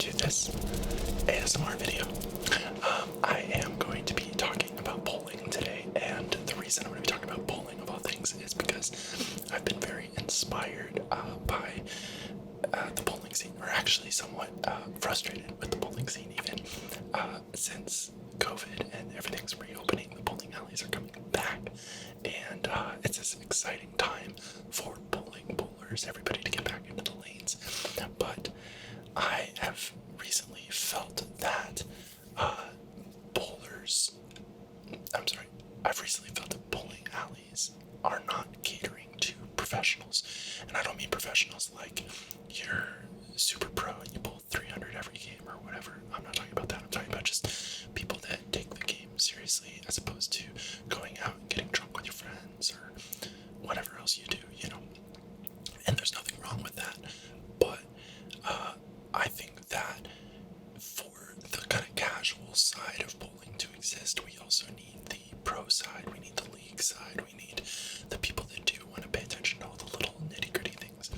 to this ASMR video. I am going to be talking about bowling today, and the reason I'm going to be talking about bowling of all things is because I've been very inspired by the bowling scene, or actually somewhat frustrated with the bowling scene even since COVID and everything's reopening. The bowling alleys are coming back, and it's this exciting time for bowlers, everybody to get back into the lanes. But I have recently felt that I've recently felt that bowling alleys are not catering to professionals. And I don't mean professionals like you're super pro and you bowl 300 every game or whatever. I'm not talking about that. I'm talking about just people that take the game seriously as opposed to going out and getting drunk with your friends or whatever else you do, you know. And there's nothing wrong with that. But I think that for the kind of casual side of bowling to exist, we also need the pro side, we need the league side, we need the people that do want to pay attention to all the little nitty-gritty things.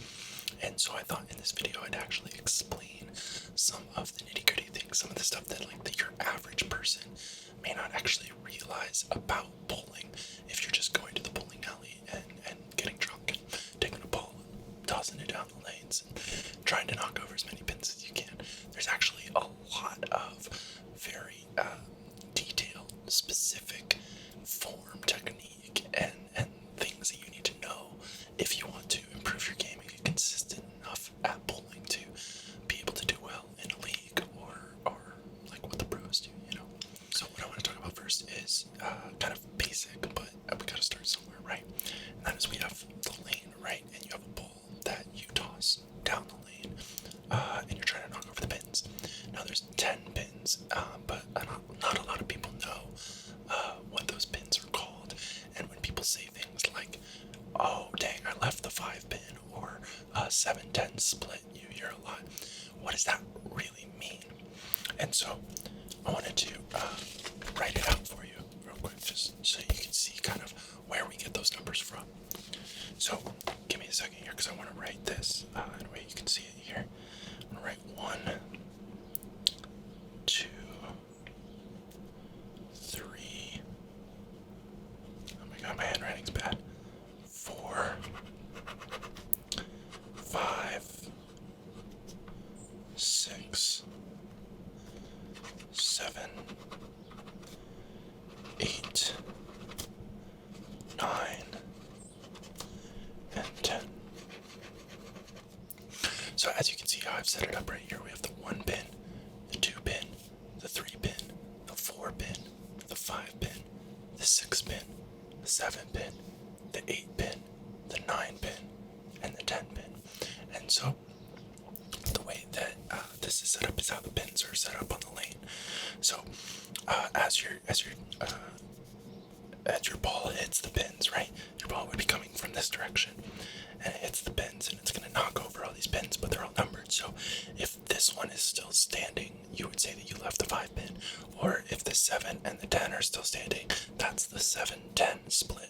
And so I thought in this video I'd actually explain some of the nitty-gritty things, some of the stuff that your average person may not actually realize about bowling if you're just going to the bowling alley and getting drunk and taking a ball and tossing it down the lanes and trying to knock over as many pins as you can. There's actually a lot of very detailed, specific form, technique, and things that you need to know if you want to improve your game and get consistent enough at bowling to be able to do well in a league or like what the pros do, you know. So what I want to talk about first is kind of basic, but we gotta start somewhere, right? And that is we have the lane, right? And you have a ball that you toss down the lane, and you're trying to knock over the pins. Now there's 10 pins, but not a lot of people know what those pins are called. And when people say things like, oh dang, I left the 5 pin, or 7-10 split, you hear a lot. What does that really mean? And so I wanted to write it out for you real quick, just so you can see kind of where we get those numbers from. So give me a second here, because I want to write this in a way you can see it here. I'm going to write 1, 2, 3. Oh my god, my handwriting's bad. 4, 5, 6, 7, 8, 9, and 10. So as you can see how I've set it up right here, we have the 1 pin, the 2 pin, the 3 pin, the 4 pin, the 5 pin, the 6 pin, the 7 pin, the 8 pin, the 9 pin, and the 10 pin. And so the way that this is set up is how the pins are set up on the lane. So as your ball hits the pins, right? Your ball would be coming from this direction, and it hits the pins, and it's going to knock over all these pins, but they're all numbered. So if this one is still standing, you would say that you left the 5 pin. Or if the 7 and the 10 are still standing, that's the 7-10 split.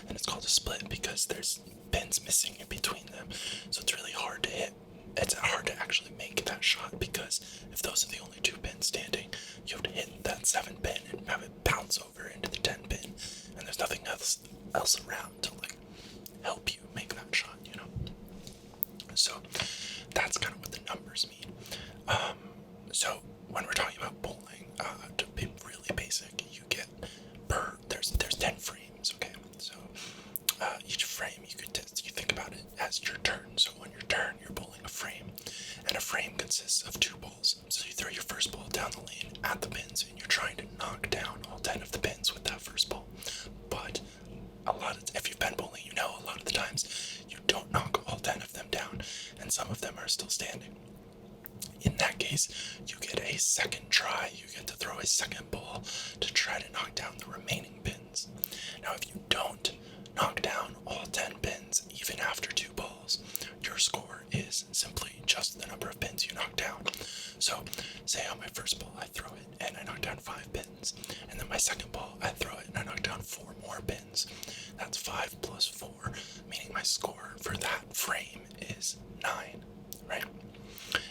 And it's called a split because there's pins missing in between them. So it's really hard to hit. It's hard to actually make that shot, because if those are the only 2 pins standing, you have to hit that 7 pin and have it bounce over into the 10 pin, and there's nothing else around to help you make that shot, you know. So that's kind of what the numbers mean. So when we're talking about bowling, to be really basic, you get there's 10 frames, okay? So each frame you think about it as your turn. So on your turn, you're bowling a frame, and a frame consists of 2 balls. So you throw your first ball down the lane at the pins, and you're trying to knock down all 10 of the pins with that first ball. But if you've been bowling, you know a lot of the times you don't knock all 10 of them down, and some of them are still standing. In that case, you get a second try. You get to throw a second ball to try to knock down the remaining pins. Now, if you don't knock down all 10 pins, even after 2 balls, your score is simply just the number of pins you knock down. So, say on my first ball, I throw it and I knock down 5 pins. And then my second ball, I throw it and I knock down 4 more pins. That's 5 plus 4, meaning my score for that frame is 9, right?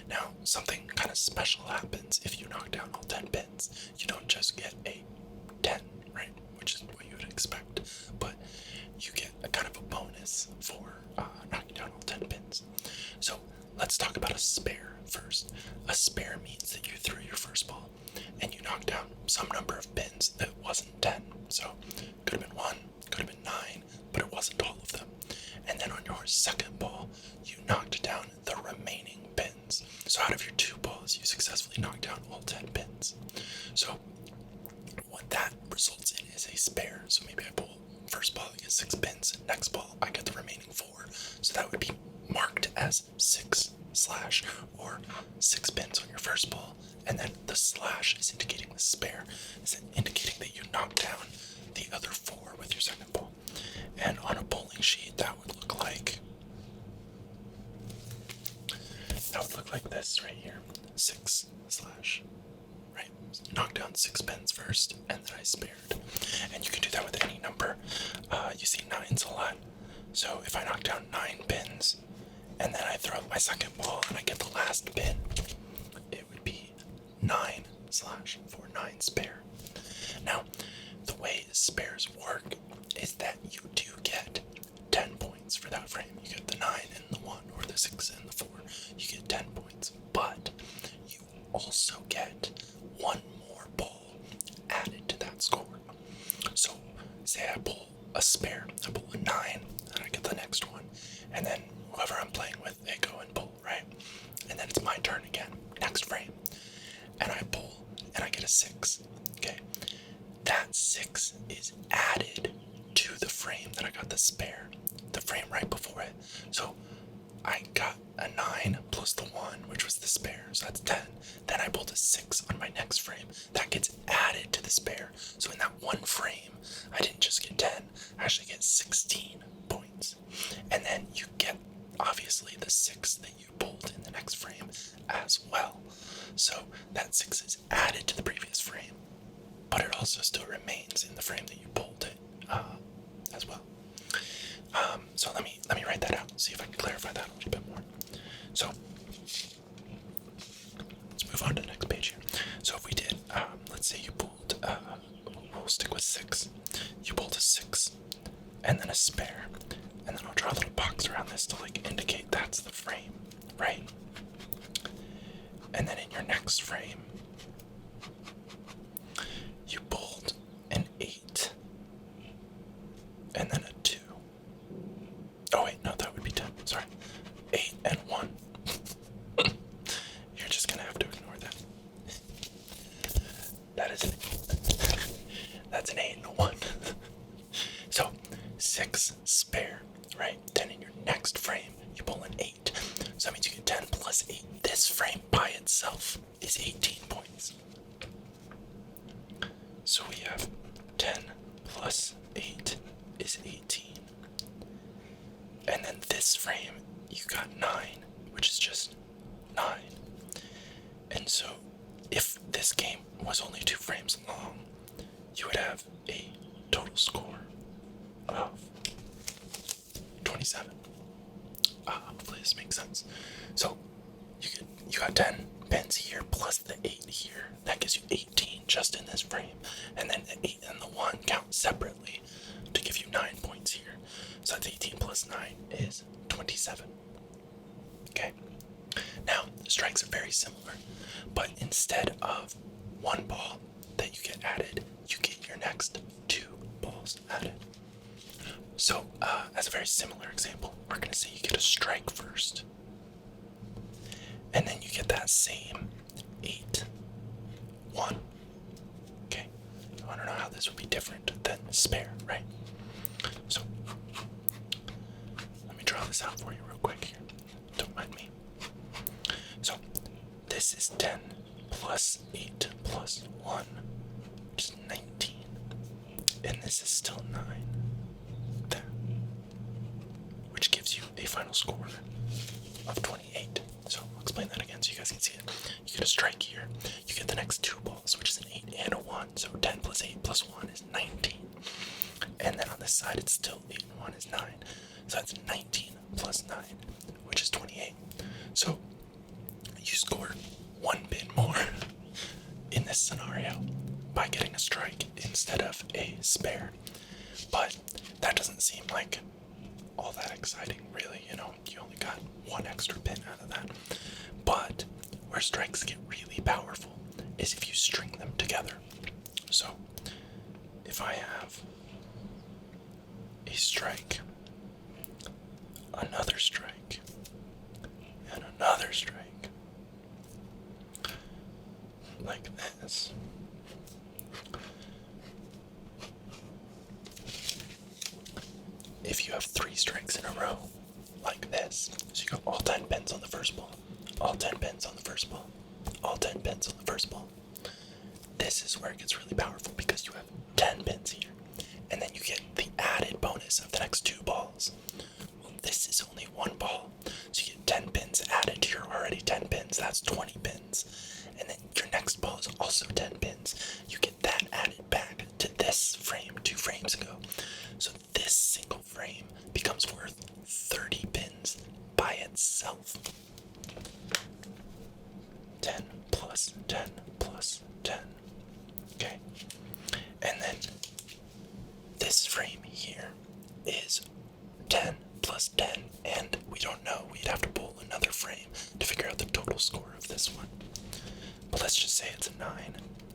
Now, something kind of special happens if you knock down all 10 pins. You don't just get a 10, right? Which is what you would expect, but you get a kind of a bonus for knocking down all 10 pins. So let's talk about a spare first. A spare means that you threw your first ball and you knocked down some number of pins that wasn't 10. So could have been 1, could have been 9, but it wasn't all of them. And then on your second ball, you knocked down the remaining pins. So out of your 2 balls, you successfully knocked down all 10 pins. So what that results in is a spare. So maybe I pull first ball, I get 6 pins. Next ball, I get the remaining 4. So that would be marked as 6/ or 6 pins on your first ball. And then the slash is indicating the spare. Is indicating that you knocked down the other 4 with your second ball. And on a bowling sheet, that would look like this right here. 6/ right? Knock down 6 pins first, and then I spared. And you can do that with any number. You see 9s a lot. So if I knock down 9 pins, and then I throw up my second ball and I get the last pin, it would be 9/ for 9 spare. Now, the way spares work is that you do get 10 points for that frame. You get the 9 and the 1, or the 6 and the 4. You get 10 points, but you also get 1 more ball added to that score. So, say I pull a spare, I pull a 9, and I get the next one, and then whoever I'm playing with, they go and pull, right? And then it's my turn again, next frame, and I pull, and I get a 6, okay? That 6 is added to the frame that I got the spare, the frame right before it. So I got a 9 plus the 1, which was the spare, so that's 10. Then I pulled a 6 on my next frame. That gets added to the spare. So in that one frame, I didn't just get 10, I actually get 16 points. And then you get, obviously, the 6 that you pulled in the next frame as well. So that 6 is added to the previous frame, but it also still remains in the frame that you pulled it as well. So let me write that out, see if I can clarify that a little bit more. So let's move on to the next page here. So if we did, let's say you pulled, we'll stick with 6. You pulled a 6, and then a spare, and then I'll draw a little box around this to like indicate that's the frame, right? And then in your next frame, you pulled an 8, and then a 2. Oh wait, no, that would be 10, sorry. 8 and 1. You're just gonna have to ignore that. That's an 8 and a 1. So, 6 spare, right? Then in your next frame, you pull an 8. So that means you get 10 plus 8. This frame by itself is 18 points. So we have 10 plus 8 is 18. And then this frame, you got 9, which is just 9. And so, if this game was only 2 frames long, you would have a total score of 27. Hopefully this makes sense. So, you got 10 pins here plus the 8 here. That gives you 18 just in this frame. And then the 8 and the 1 count separately to give you 9 points here. So that's 18 plus 9 is 27. Okay. Now, the strikes are very similar, but instead of 1 ball that you get added, you get your next 2 balls added. So, as a very similar example, we're going to say you get a strike first, and then you get that same 8, 1. Okay. I want to know how this would be different than spare, right? So, let me draw this out for you real quick here. Don't mind me. So, this is 10 plus 8 plus 1, which is 19. And this is still 9. There. Which gives you a final score of 28. So, I'll explain that again so you guys can see it. You get a strike here. You get the next 2 balls, which is an 8 and a 1. So, 10 plus 8 plus 1 is 19. And then on this side, it's still 8 and 1 is 9. So that's 19 plus 9, which is 28. So you scored one pin more in this scenario by getting a strike instead of a spare. But that doesn't seem like all that exciting, really. You only got one extra pin out of that. But where strikes get really powerful is if you string them together. So if I have a strike, another strike, and another strike, like this, if you have 3 strikes in a row, like this, so you got all 10 pins on the first ball, all 10 pins on the first ball, all 10 pins on the first ball. This is where it gets really powerful because you have 10 pins here, and then you get the added bonus of the next 2 balls. Well, this is only 1 ball, so you get 10 pins added to your already 10 pins. That's 20 pins. And then your next ball is also 10 pins. You get that added back to this frame 2 frames ago. So this single frame becomes worth 30 pins by itself. 10 plus 10 plus 10. Okay. And then this frame here is 10 plus 10, and we don't know. We'd have to pull another frame to figure out the total score of this one. But let's just say it's a 9.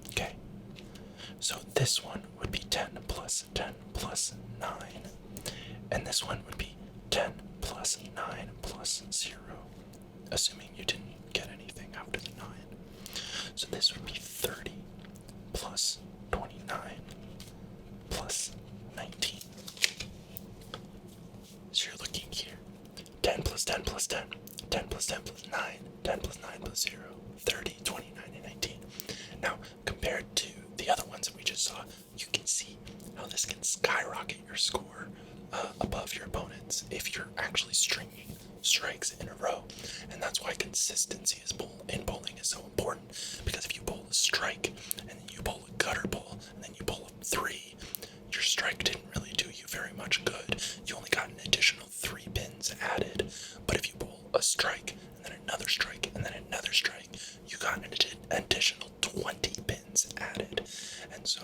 Okay. So this one would be 10 plus 10 plus 9. And this one would be 10 plus 9 plus 0. Assuming you didn't get anything after the 9. So this would be 30 plus 29 plus 19. So you're looking here. 10 plus 10 plus 10. 10 plus 10 plus 9. 10 plus 9 plus 0. 30, 29, and 19. Now, compared to the other ones that we just saw, you can see how this can skyrocket your score above your opponents if you're actually stringing strikes in a row. And that's why consistency in bowling is so important, because if you bowl a strike and then you bowl a gutter ball and then you bowl a 3, your strike didn't really do you very much good. You only got an additional 3 pins added. But if you bowl a strike and then another strike and then another strike, you got an additional 20 pins added. And so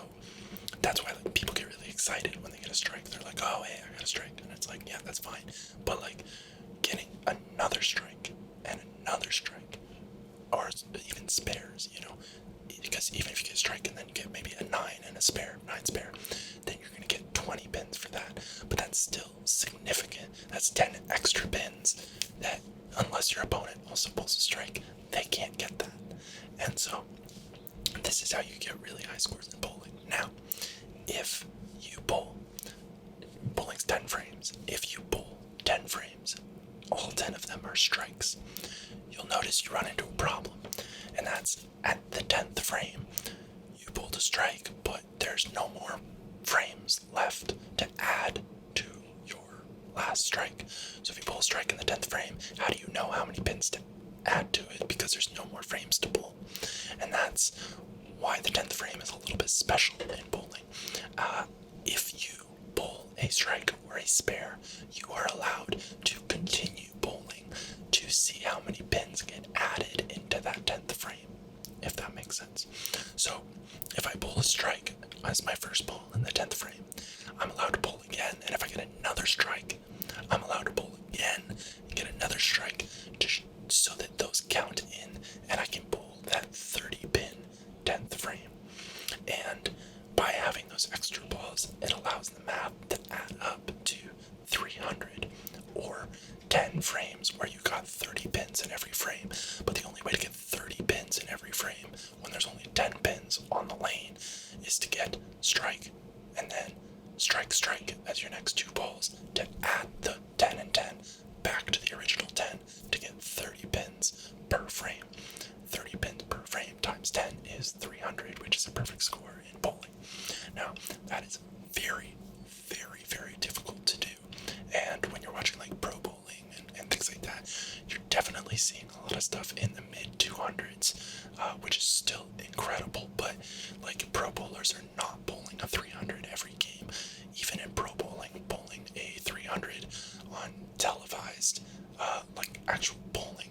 that's why people get really excited when they get a strike. They're like, oh, hey, I got a strike. And it's like, yeah, that's fine. But like getting another strike and another strike, or even spares, because even if you get a strike and then you get maybe a 9 and a spare, 9 spare, then you're going to get 20 pins for that. But that's still significant. That's 10 extra pins that, unless your opponent also pulls a strike, they can't get that. And so this is how you get really high scores in bowling. Now, if you bowling's 10 frames. If you bowl 10 frames, all 10 of them are strikes, you'll notice you run into a problem. And that's at the 10th frame, you bowled a strike, but there's no more frames left to add to your last strike. So if you bowl a strike in the 10th frame, how do you know how many pins to add to it? Because there's no more frames to bowl. And that's why the 10th frame is a little bit special in bowling. If you bowl a strike or a spare, you are allowed to continue bowling to see how many pins get added into that 10th frame, if that makes sense. So if I bowl a strike as my first ball in the 10th frame, I'm allowed to bowl again, and if I get another strike, I'm allowed to bowl again and get another strike so that those count in, and I can bowl that 30 pin 10th frame. And by having those extra balls, it allows the math to add up to 300, or 10 frames where you got 30 pins in every frame. But the only way to get 30 pins in every frame when there's only 10 pins on the lane is to get strike and then strike, strike as your next 2 balls to add the 10 and 10 back to the original 10 to get 30 pins per frame. 30 pins per frame times 10 is 300, which is a perfect score in bowling. Now, that is very, very, very difficult to do. And when you're watching like pro bowling and things like that, you're definitely seeing a lot of stuff in the mid 200s, which is still incredible. But like pro bowlers are not bowling a 300 every game. Even in pro bowling, bowling a 300 on televised, like actual bowling,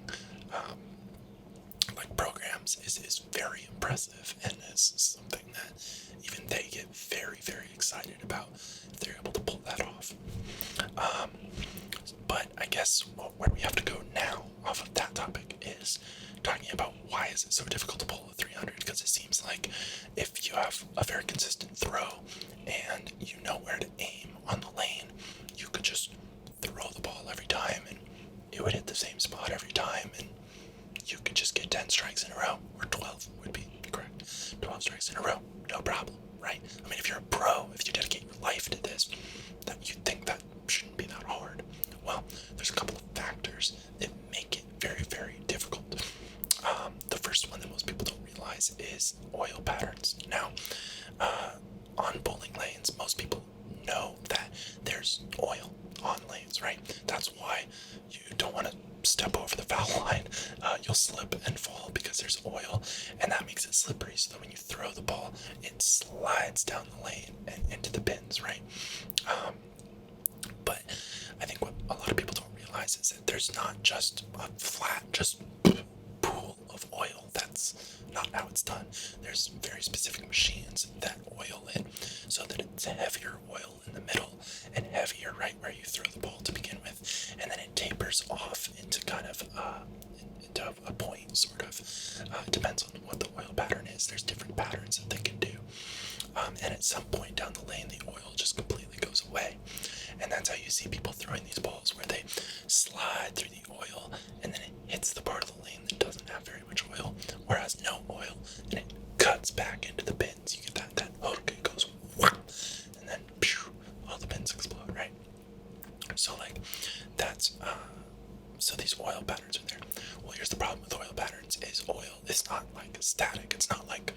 like program attempts is very impressive, and is something that even they get very, very excited about if they're able to pull that off. But I guess where we have to go now off of that topic is talking about why is it so difficult to pull a 300, because it seems like if you have a very consistent throw and you know where to aim on the lane, you could just throw the ball every time and it would hit the same spot every time, and you could just get 10 strikes in a row, or 12 would be correct. 12 strikes in a row, no problem, right? I mean, if you're a pro, if you dedicate your life to this, that you'd think that shouldn't be that hard. Well, there's a couple of factors that make it very, very difficult. The first one that most people don't realize is oil patterns. Now, on bowling lanes, most people know that there's oil on lanes, right? That's why you don't want to step over the foul line. You'll slip and fall because there's oil, and that makes it slippery, so that when you throw the ball, it slides down the lane and into the bins, right? But I think what a lot of people don't realize is that there's not just a flat, just pool of oil. That's not how it's done. There's very specific machines that oil it so that it's heavier oil in the middle and heavier right where you throw the ball to begin with, and then it tapers off into kind of into a point, sort of. It depends on what the oil pattern is. There's different patterns that they can do, and at some point down the lane, the oil just completely goes away. And that's how you see people throwing these balls, where they slide through the oil and then it hits the part of the lane that doesn't have very much oil, or has no oil, and it cuts back into the bins. You get that hook, it goes whop, and then pew, all the bins explode, right? So that's so these oil patterns are there. Well, here's the problem with oil patterns: is oil is not like static. It's not like,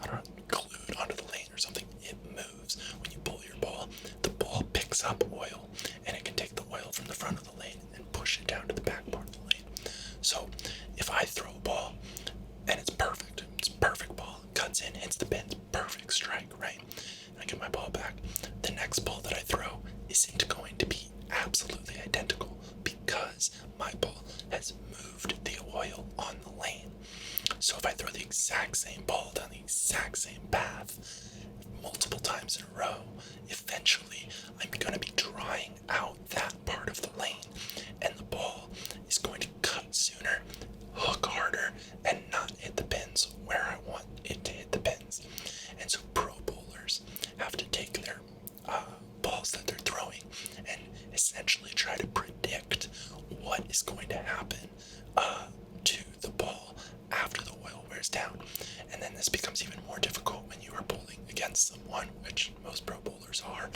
I don't know, glued onto the lane or something. It moves. When you pull your ball, the ball picks up oil, and it can take the oil from the front of the lane and push it down to the back part of the lane. So if I throw a ball and it's a perfect ball, cuts in, hits the pin, perfect strike, right? And I get my ball back. The next ball that I throw isn't going to be absolutely identical, because my ball has moved the oil on the lane. So if I throw the exact same ball down the exact same path multiple times in a row, eventually I'm going to be drying out that part of the lane, and the ball is going to cut sooner, hook harder, and not hit the pins where I want it to hit the pins. And so pro bowlers have to take their balls that they're throwing and essentially try to predict what is going to happen to the ball after the oil wears down. And then this becomes even more difficult when you are bowling against someone, which most pro bowlers are,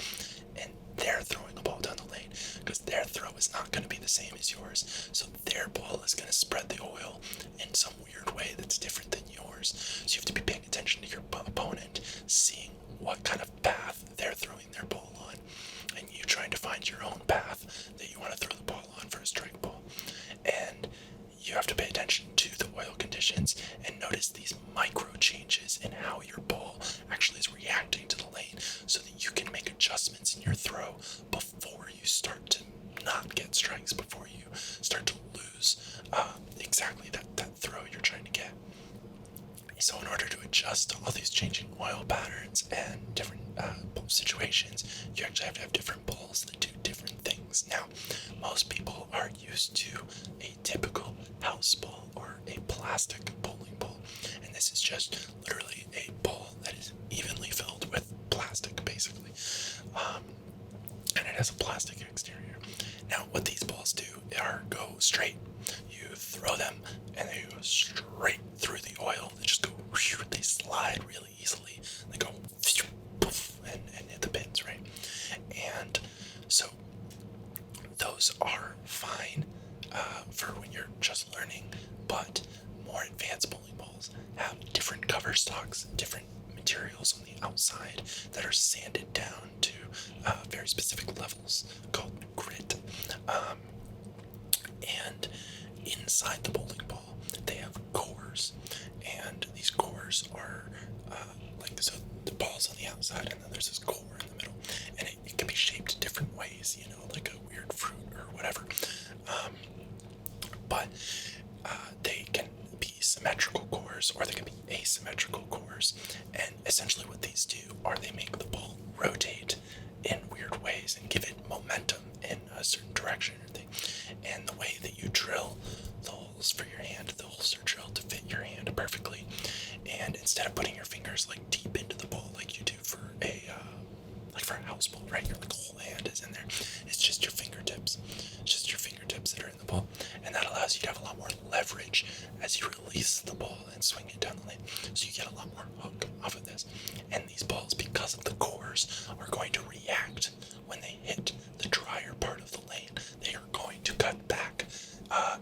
and they're throwing the ball down the lane, because their throw is not going to be the same as yours. So their ball is going to spread the oil in some weird way that's different than yours. So you have to be paying attention to your opponent, seeing what kind of path they're throwing their ball on, and you trying to find your own path that you want to throw the ball on for a strike ball. And you have to pay attention to the oil conditions and notice these micro changes in how your ball actually is reacting to the lane, so that you can make adjustments in your throw before you start to not get strikes, before you start to lose exactly that throw you're trying to get. So in order to adjust all these changing oil patterns and different situations, you actually have to have different balls that do different things. Now, most people are used to a typical house ball or a plastic bowling ball, and this is just literally a ball that is evenly filled with plastic, basically, and it has a plastic exterior. Now, what these balls do are go straight. You throw them, and they go straight through the oil. They just go, they slide really easily. They go, poof, and hit the pins, right? And so those are fine for when you're just learning, but more advanced bowling balls have different cover stocks, different materials on the outside that are sanded down to very specific levels called grit. And inside the bowling ball, they have cores, and these cores are so the ball's on the outside, and then there's this core in the middle, and it can be shaped different ways, like a weird fruit or whatever. But they can be symmetrical cores, cores, or they can be asymmetrical cores. And essentially what these do are they make the ball rotate in weird ways and give it momentum in a certain direction or thing. And the way that you drill the holes for your hand, the holes are drilled to fit your hand perfectly. And instead of putting your fingers like deep into the ball like you do for a house ball, right? Your like whole hand is in there. It's just your fingertips. It's just your fingertips that are in the ball. And that allows you to have a lot more leverage as you release the ball and swing it down the lane. So you get a lot more hook off of this. And these balls, because of the cores, are going to react when they hit the drier part of the lane. They are going to cut back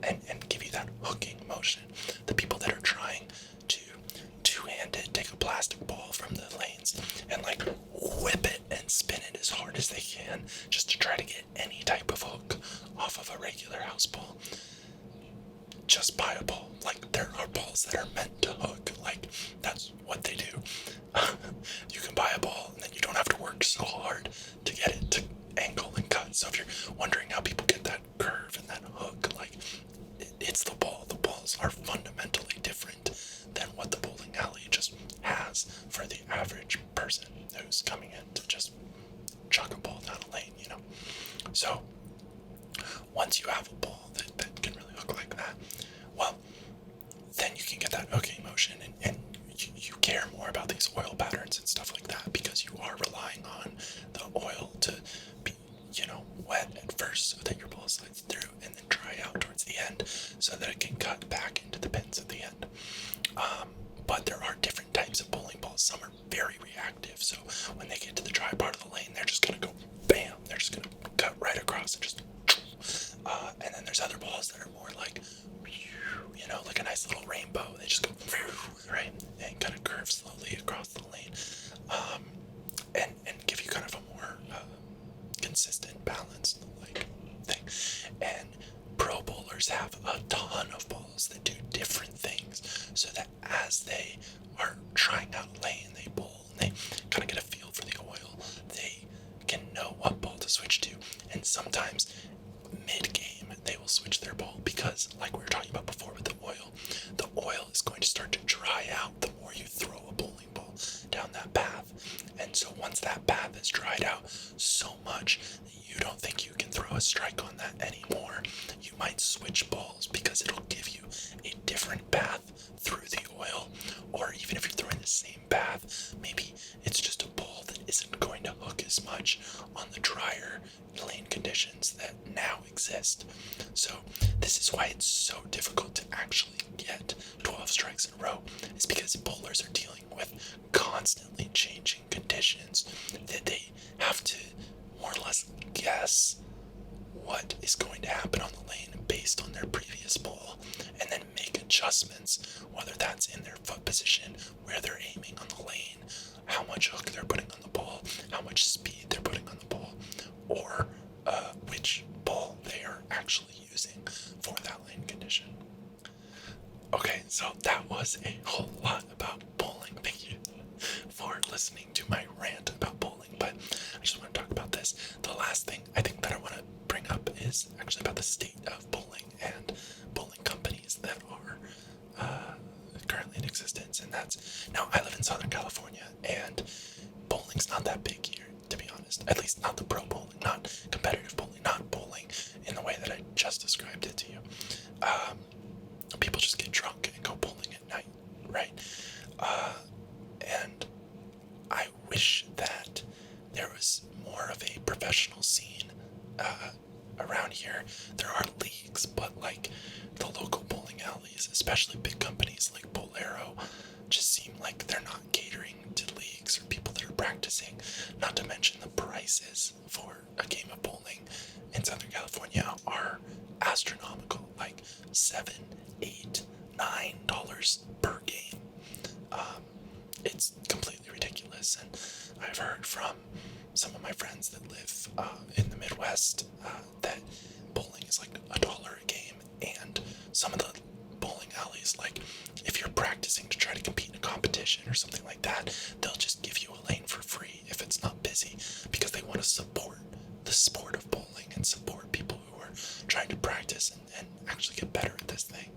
and give you that hooking motion. The people that are trying to two-handed take a plastic ball from the lanes and like whip it and spin it as hard as they can just to try to get any type of hook off of a regular house ball. Just buy a ball. Like, there are balls that are meant to hook. Like, that's what they do. You can buy a ball and then you don't have to work so hard to get it to angle and cut. So if you're wondering how people get that curve and that hook, like, it's the ball. The balls are fundamentally different than what the bowling alley just has for the average person who's coming in to just chuck a ball down a lane, you know? So once you have a ball that can really hook like that, well, then you can get that hooking motion and you care more about these oil patterns and stuff like that because you are relying on the oil to be, wet at first so that your ball slides through and then dry out towards the end so that it can cut back into the pins at the end. But there are different types of bowling balls. Some are very reactive, so when they get to the dry part of the lane, they're just going to go bam, they're just going to cut right across and just and then there's other balls that are more like, like a nice little rainbow. They just go right and kind of curve slowly across the lane, and give you kind of a more consistent, balanced like thing. And pro bowlers have a ton of balls that do different things, so that as they are trying out a lane, they bowl and they kind of get a feel for the oil. They can know what ball to switch to, and sometimes mid-game they will switch their ball because, like we were talking about before with the oil is going to start to dry out the more you throw a bowling ball down that path. And so once that path is dried out so much that you don't think you can throw a strike on that anymore, you might switch balls because it'll give you a different path through the oil. Or even if you're throwing the same path, maybe it's just a ball that isn't going to hook as much on the drier lane conditions that now exist. So this is why it's so difficult to actually get 12 strikes in a row, is because bowlers are dealing with constantly changing conditions that they have to more or less guess what is going to happen on the lane based on their previous ball, and then make adjustments, whether that's in their foot position, where they're aiming on the lane, how much hook they're putting on the ball, how much speed they're putting on the ball, or which ball they are actually using for that lane condition. Okay, so that was a whole lot about bowling. Thank you for listening to my rant about bowling, but I just want to talk about this. The last thing I think that I want to bring up is actually about the state of bowling and bowling companies that are currently in existence, and that's, now I live in Southern California, and bowling's not that big here, to be honest. At least not the pro bowling, not competitive bowling, not bowling in the way that I just described it to you. People just get drunk and go bowling at night, right? And I wish that there was more of a professional scene around here. There are leagues, but like the local bowling alleys, especially big companies like Bolero, just seem like they're not catering to leagues or people that are practicing. Not to mention the prices for a game of bowling in Southern California are astronomical, like $7, $8, $9 per game. It's completely ridiculous, and I've heard from some of my friends that live in the Midwest that bowling is like $1 a game, and some of the bowling alleys, like if you're practicing to try to compete in a competition or something like that, they'll just give you a lane for free if it's not busy, because they want to support the sport of bowling and support people who are trying to practice and actually get better at this thing.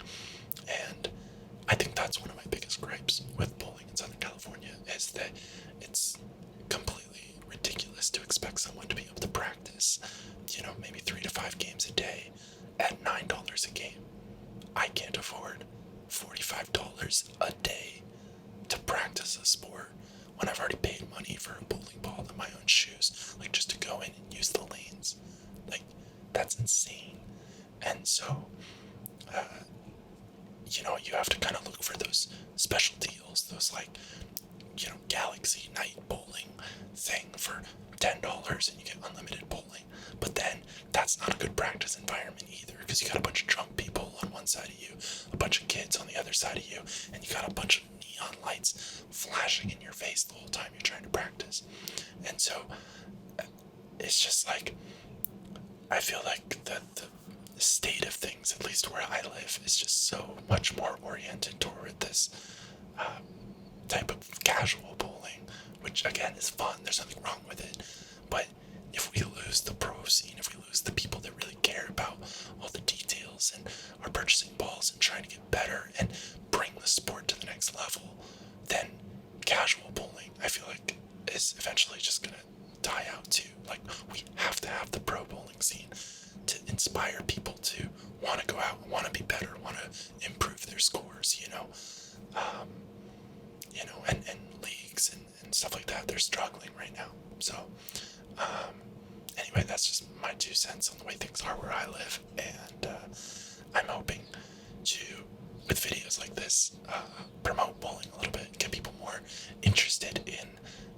And I think that's one of my biggest that it's completely ridiculous to expect someone to be able to practice, maybe 3 to 5 games a day at $9 a game. I can't afford $45 a day to practice a sport when I've already paid money for a bowling ball and my own shoes, like just to go in and use the lanes. Like, that's insane. And so, you have to kind of look for those special deals, those like, Galaxy Night bowling thing for $10 and you get unlimited bowling. But then that's not a good practice environment either, because you got a bunch of drunk people on one side of you, a bunch of kids on the other side of you, and you got a bunch of neon lights flashing in your face the whole time you're trying to practice. And so it's just like, I feel like the state of things, at least where I live, is just so much more oriented toward this type of casual bowling, which again is fun, there's nothing wrong with it. But if we lose the pro scene, if we lose the people that really care about all the details and are purchasing balls and trying to get better and bring the sport to the next level, then casual bowling, I feel like, is eventually just gonna die out too. Like, we have to have the pro bowling scene to inspire people to want to go out, want to be better, want to improve their scores, and leagues and stuff like that. They're struggling right now. So, anyway, that's just my 2 cents on the way things are where I live, and I'm hoping to, with videos like this, promote bowling a little bit, get people more interested in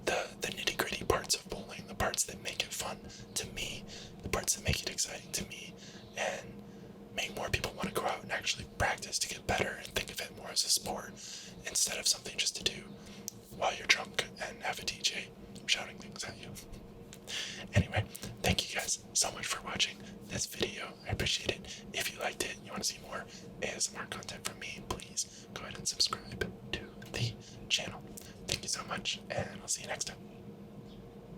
the nitty-gritty parts of bowling, the parts that make it fun to me, the parts that make it exciting to me, and make more people want to go out and actually practice to get better and think of it more as a sport instead of something just to do while you're drunk and have a DJ shouting things at you. Anyway, thank you guys so much for watching this video. I appreciate it. If you liked it and you want to see more ASMR content from me, please go ahead and subscribe to the channel. Thank you so much, and I'll see you next time.